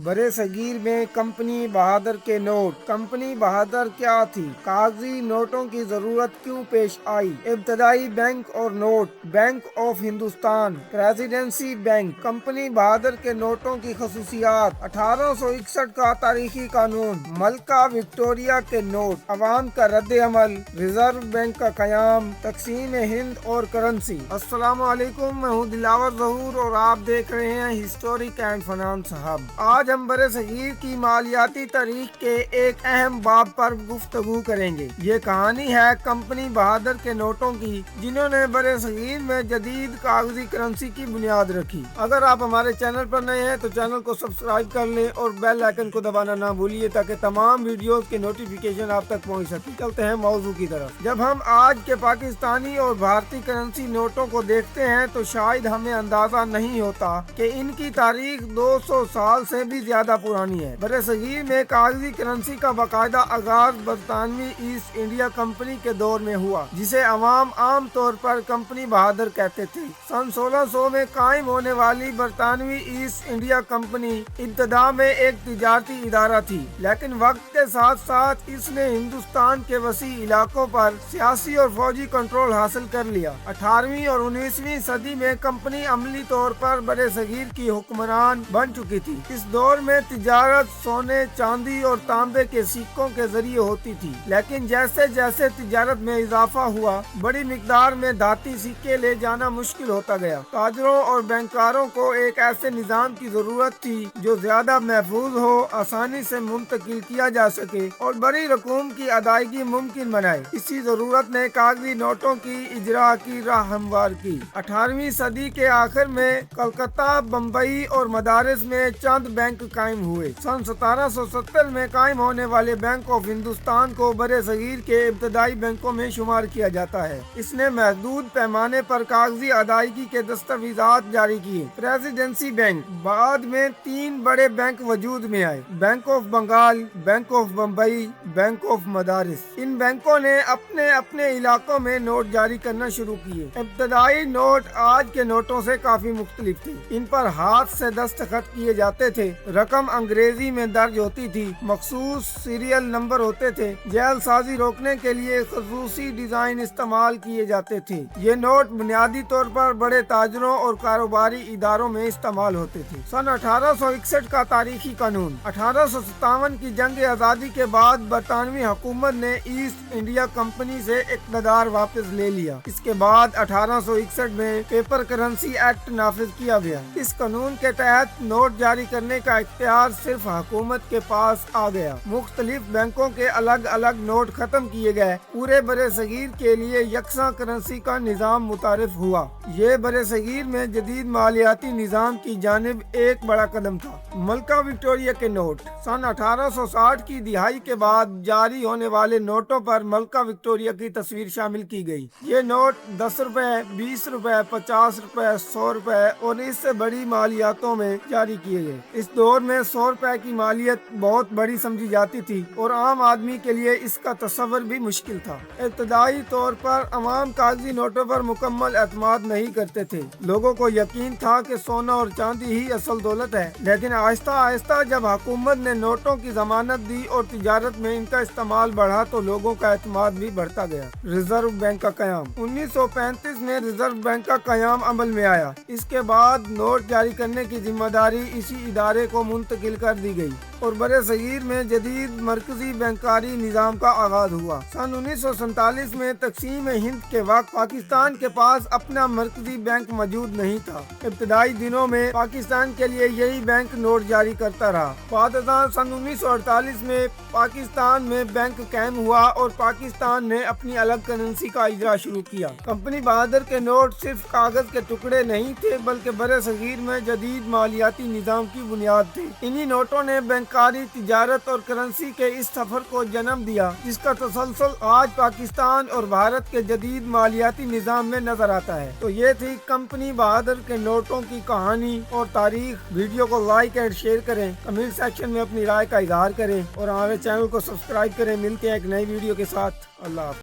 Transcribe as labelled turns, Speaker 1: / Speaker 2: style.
Speaker 1: برے صغیر میں کمپنی بہادر کے نوٹ۔ کمپنی بہادر کیا تھی؟ کاغذی نوٹوں کی ضرورت کیوں پیش آئی؟ ابتدائی بینک اور note. Bank of Hindustan, presidency bank. Company Bahadur کے نوٹوں کی خصوصیات۔ 1861 کا تاریخی قانون۔ ملکہ وکٹوریہ کے نوٹ۔ عوام کا رد عمل۔ ریزرو بینک کا قیام۔ تقسیم ہند اور کرنسی۔ السلام علیکم، میں ہوں دلاور ظہور اور آپ دیکھ رہے ہیں ہسٹورک اینڈ فائنانس ہب۔ آج ہم برے صغیر کی مالیاتی تاریخ کے ایک اہم باب پر گفتگو کریں گے۔ یہ کہانی ہے کمپنی بہادر کے نوٹوں کی، جنہوں نے برے صغیر میں جدید کاغذی کرنسی کی بنیاد رکھی۔ اگر آپ ہمارے چینل پر نئے ہیں تو چینل کو سبسکرائب کر لیں اور بیل آئیکن کو دبانا نہ بھولیے تاکہ تمام ویڈیوز کے نوٹیفیکیشن آپ تک پہنچ سکے۔ چلتے ہیں موضوع کی طرف۔ جب ہم آج کے پاکستانی اور بھارتی کرنسی نوٹوں کو دیکھتے ہیں تو شاید ہمیں اندازہ نہیں ہوتا کہ ان کی تاریخ 200 سال سے بھی زیادہ پرانی ہے۔ برے صغیر میں کاغذی کرنسی کا باقاعدہ آغاز برطانوی ایسٹ انڈیا کمپنی کے دور میں ہوا، جسے عوام عام طور پر کمپنی بہادر کہتے تھے۔ سن 1600 میں قائم ہونے والی برطانوی ایسٹ انڈیا کمپنی ابتدا میں ایک تجارتی ادارہ تھی، لیکن وقت کے ساتھ ساتھ اس نے ہندوستان کے وسیع علاقوں پر سیاسی اور فوجی کنٹرول حاصل کر لیا۔ 18ویں اور 19ویں صدی میں کمپنی عملی طور پر برے صغیر کی حکمران بن چکی تھی۔ اس دور میں تجارت سونے، چاندی اور تانبے کے سکوں کے ذریعے ہوتی تھی، لیکن جیسے جیسے تجارت میں اضافہ ہوا، بڑی مقدار میں دھاتی سکے لے جانا مشکل ہوتا گیا۔ تاجروں اور بینکاروں کو ایک ایسے نظام کی ضرورت تھی جو زیادہ محفوظ ہو، آسانی سے منتقل کیا جا سکے اور بڑی رقوم کی ادائیگی ممکن بنائے۔ اسی ضرورت نے کاغذی نوٹوں کی اجراء کی راہ ہموار کی۔ 18ویں صدی کے آخر میں کلکتہ، بمبئی اور مدارس میں چند بینک قائم ہوئے۔ سن 1770 میں قائم ہونے والے بینک آف ہندوستان کو برے صغیر کے ابتدائی بینکوں میں شمار کیا جاتا ہے۔ اس نے محدود پیمانے پر کاغذی ادائیگی کے دستاویزات جاری کیے۔ Presidency bank. بعد میں 3 بڑے بینک وجود میں آئے: bank of Bengal, bank of Bombay, bank of مدارس۔ ان بینکوں نے اپنے اپنے علاقوں میں نوٹ جاری کرنا شروع کیے۔ ابتدائی نوٹ آج کے نوٹوں سے کافی مختلف تھے۔ ان پر ہاتھ سے دستخط کیے جاتے تھے، رقم انگریزی میں درج ہوتی تھی، مخصوص سیریل نمبر ہوتے تھے، جعل سازی روکنے کے لیے خصوصی ڈیزائن استعمال کیے جاتے تھے۔ یہ نوٹ بنیادی طور پر بڑے تاجروں اور کاروباری اداروں میں استعمال ہوتے تھے۔ سن 1861 کا تاریخی قانون۔ 1857 کی جنگ آزادی کے بعد برطانوی حکومت نے ایسٹ انڈیا کمپنی سے اقتدار واپس لے لیا۔ اس کے بعد 1861 میں پیپر کرنسی ایکٹ نافذ کیا گیا۔ اس قانون کے تحت نوٹ جاری کرنے کا اختیار صرف حکومت کے پاس آ گیا۔ مختلف بینکوں کے الگ الگ نوٹ ختم کیے گئے۔ پورے برے صغیر کے لیے یکساں کرنسی کا نظام متعارف ہوا۔ یہ برے صغیر میں جدید مالیاتی نظام کی جانب ایک بڑا قدم تھا۔ ملکہ وکٹوریہ کے نوٹ۔ سن 1860 کی دہائی کے بعد جاری ہونے والے نوٹوں پر ملکہ وکٹوریہ کی تصویر شامل کی گئی۔ یہ نوٹ 10 روپے، 20 روپے، 50 روپے، 100 روپے اور اس سے بڑی مالیاتوں میں جاری کیے گئے۔ اس دور میں 100 روپے کی مالیت بہت بڑی سمجھی جاتی تھی اور عام آدمی کے لیے اس کا تصور بھی مشکل تھا۔ ابتدائی طور پر عوام کاغذی نوٹوں پر مکمل اعتماد نہیں کرتے تھے۔ لوگوں کو یقین تھا کہ سونا اور چاندی ہی اصل دولت ہے، لیکن آہستہ آہستہ جب حکومت نے نوٹوں کی ضمانت دی اور تجارت میں ان کا استعمال بڑھا تو لوگوں کا اعتماد بھی بڑھتا گیا۔ ریزرو بینک کا قیام۔ 1935 میں ریزرو بینک کا قیام عمل میں آیا۔ اس کے بعد نوٹ جاری کرنے کی ذمہ داری اسی ادارے کو منتقل کر دی گئی اور برے صغیر میں جدید مرکزی بینکاری نظام کا آغاز ہوا۔ سن 1947 میں تقسیم ہند کے وقت پاکستان کے پاس اپنا مرکزی بینک موجود نہیں تھا۔ ابتدائی دنوں میں پاکستان کے لیے یہی بینک نوٹ جاری کرتا رہا۔ بعد ازاں سن 1948 میں پاکستان میں بینک قائم ہوا اور پاکستان نے اپنی الگ کرنسی کا اجرا شروع کیا۔ کمپنی بہادر کے نوٹ صرف کاغذ کے ٹکڑے نہیں تھے بلکہ برے صغیر میں جدید مالیاتی نظام کی بنیاد تھے۔ انہی نوٹوں نے بینکاری، تجارت اور کرنسی کے اس سفر کو جنم دیا جس کا تسلسل آج پاکستان اور بھارت کے جدید مالیاتی نظام میں نظر آتا ہے۔ تو یہ تھی کمپنی بہادر کے نوٹوں کی کہانی اور تاریخ۔ ویڈیو کو لائک اینڈ شیئر کریں، کمنٹ سیکشن میں اپنی رائے کا اظہار کریں اور ہمارے چینل کو سبسکرائب کریں۔ ملتے ہیں ایک نئی ویڈیو کے ساتھ۔ اللہ حافظ۔